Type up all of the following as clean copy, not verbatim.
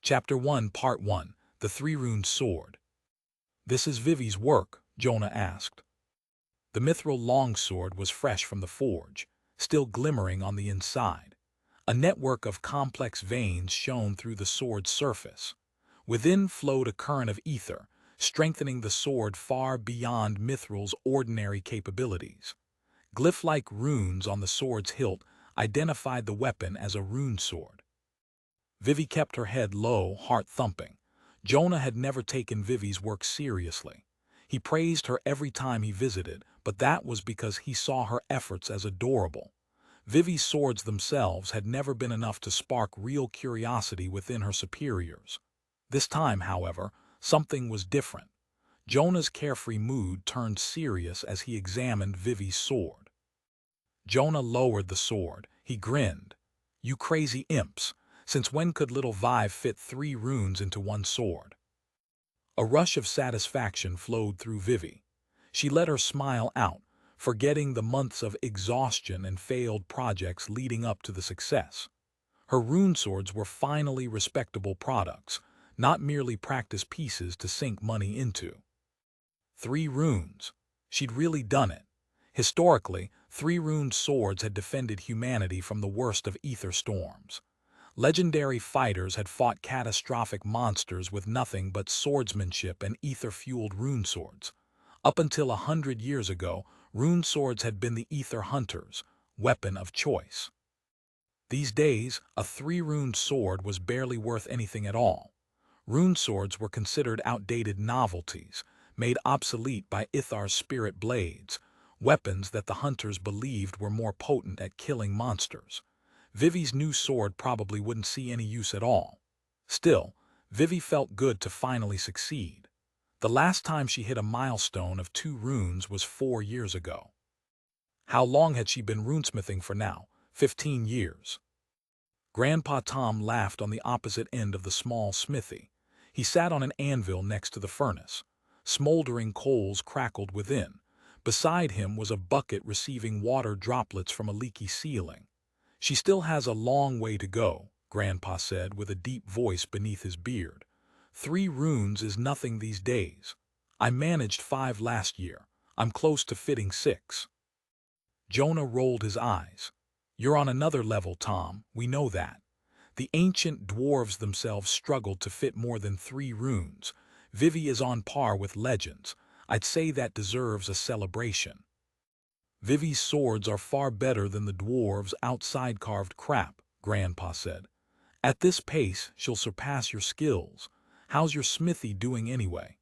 Chapter 1, Part 1, The Three-Runed Sword. "This is Vivi's work?" Jonah asked. The mithril longsword was fresh from the forge, still glimmering on the inside. A network of complex veins shone through the sword's surface. Within flowed a current of ether, strengthening the sword far beyond mithril's ordinary capabilities. Glyph-like runes on the sword's hilt identified the weapon as a rune sword. Vivi kept her head low, heart thumping. Jonah had never taken Vivi's work seriously. He praised her every time he visited, but that was because he saw her efforts as adorable. Vivi's swords themselves had never been enough to spark real curiosity within her superiors. This time, however, something was different. Jonah's carefree mood turned serious as he examined Vivi's sword. Jonah lowered the sword. He grinned. "You crazy imps! Since when could little Vive fit 3 runes into one sword?" A rush of satisfaction flowed through Vivi. She let her smile out, forgetting the months of exhaustion and failed projects leading up to the success. Her rune swords were finally respectable products, not merely practice pieces to sink money into. 3 runes. She'd really done it. Historically, 3-runed swords had defended humanity from the worst of ether storms. Legendary fighters had fought catastrophic monsters with nothing but swordsmanship and ether-fueled rune swords. Up until 100 years ago, rune swords had been the ether hunter's weapon of choice. These days, a 3-runed sword was barely worth anything at all. Rune swords were considered outdated novelties, made obsolete by Ithar's spirit blades, weapons that the hunters believed were more potent at killing monsters. Vivi's new sword probably wouldn't see any use at all. Still, Vivi felt good to finally succeed. The last time she hit a milestone of 2 runes was 4 years ago. How long had she been runesmithing for now? 15 years. Grandpa Tom laughed on the opposite end of the small smithy. He sat on an anvil next to the furnace. Smoldering coals crackled within. Beside him was a bucket receiving water droplets from a leaky ceiling. "She still has a long way to go," Grandpa said with a deep voice beneath his beard. 3 runes is nothing these days. I managed 5 last year. I'm close to fitting 6. Jonah rolled his eyes. "You're on another level, Tom, we know that. The ancient dwarves themselves struggled to fit more than 3 runes. Vivi is on par with legends. I'd say that deserves a celebration." "Vivi's swords are far better than the dwarves' outside-carved crap," Grandpa said. "At this pace, she'll surpass your skills. How's your smithy doing anyway?"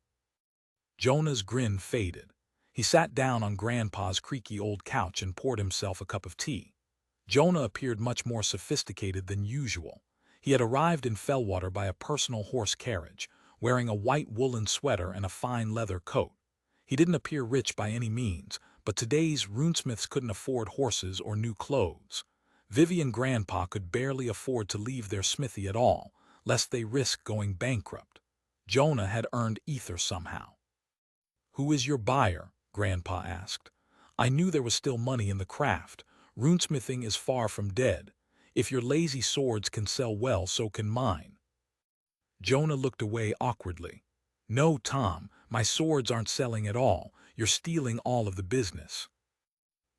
Jonah's grin faded. He sat down on Grandpa's creaky old couch and poured himself a cup of tea. Jonah appeared much more sophisticated than usual. He had arrived in Fellwater by a personal horse carriage, wearing a white woolen sweater and a fine leather coat. He didn't appear rich by any means, but today's runesmiths couldn't afford horses or new clothes. Vivi and Grandpa could barely afford to leave their smithy at all, lest they risk going bankrupt. Jonah had earned ether somehow. "Who is your buyer?" Grandpa asked. "I knew there was still money in the craft. Runesmithing is far from dead. If your lazy swords can sell well, so can mine." Jonah looked away awkwardly. "No, Tom, my swords aren't selling at all. You're stealing all of the business."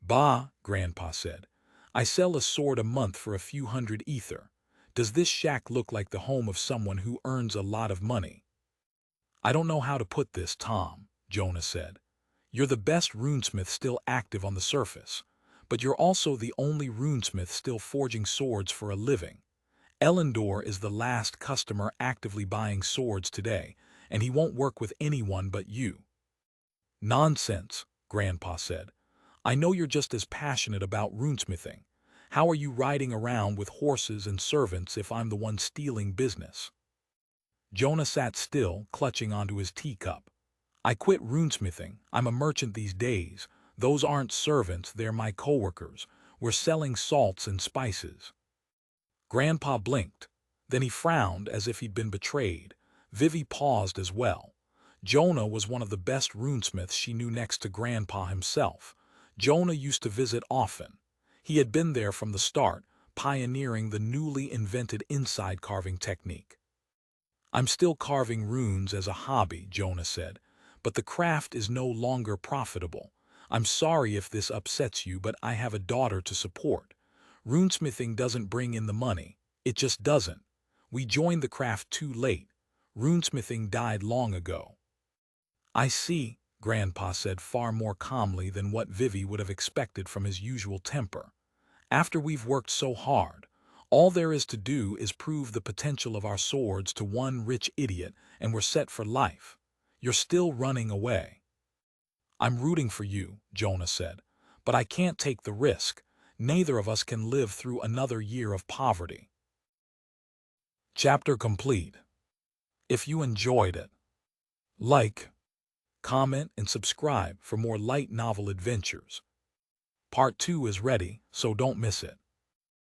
"Bah," Grandpa said. "I sell a sword a month for a few hundred ether. Does this shack look like the home of someone who earns a lot of money?" "I don't know how to put this, Tom," Jonah said. "You're the best runesmith still active on the surface, but you're also the only runesmith still forging swords for a living. Elendor is the last customer actively buying swords today, and he won't work with anyone but you." "Nonsense," Grandpa said. "I know you're just as passionate about runesmithing. How are you riding around with horses and servants if I'm the one stealing business?" Jonah sat still, clutching onto his teacup. "I quit runesmithing. I'm a merchant these days. Those aren't servants, they're my coworkers. We're selling salts and spices." Grandpa blinked. Then he frowned as if he'd been betrayed. Vivi paused as well. Jonah was one of the best runesmiths she knew next to Grandpa himself. Jonah used to visit often. He had been there from the start, pioneering the newly invented inside carving technique. I'm still carving runes as a hobby, Jonah said, but the craft is no longer profitable. I'm sorry if this upsets you, but I have a daughter to support. Runesmithing doesn't bring in the money. It just doesn't. We joined the craft too late. Runesmithing died long ago. I see, Grandpa said far more calmly than what Vivi would have expected from his usual temper. After we've worked so hard, all there is to do is prove the potential of our swords to one rich idiot, and we're set for life. You're still running away. I'm rooting for you, Jonah said, but I can't take the risk. Neither of us can live through another year of poverty. Chapter complete. If you enjoyed it, like, comment, and subscribe for more light novel adventures. Part 2 is ready, so don't miss it.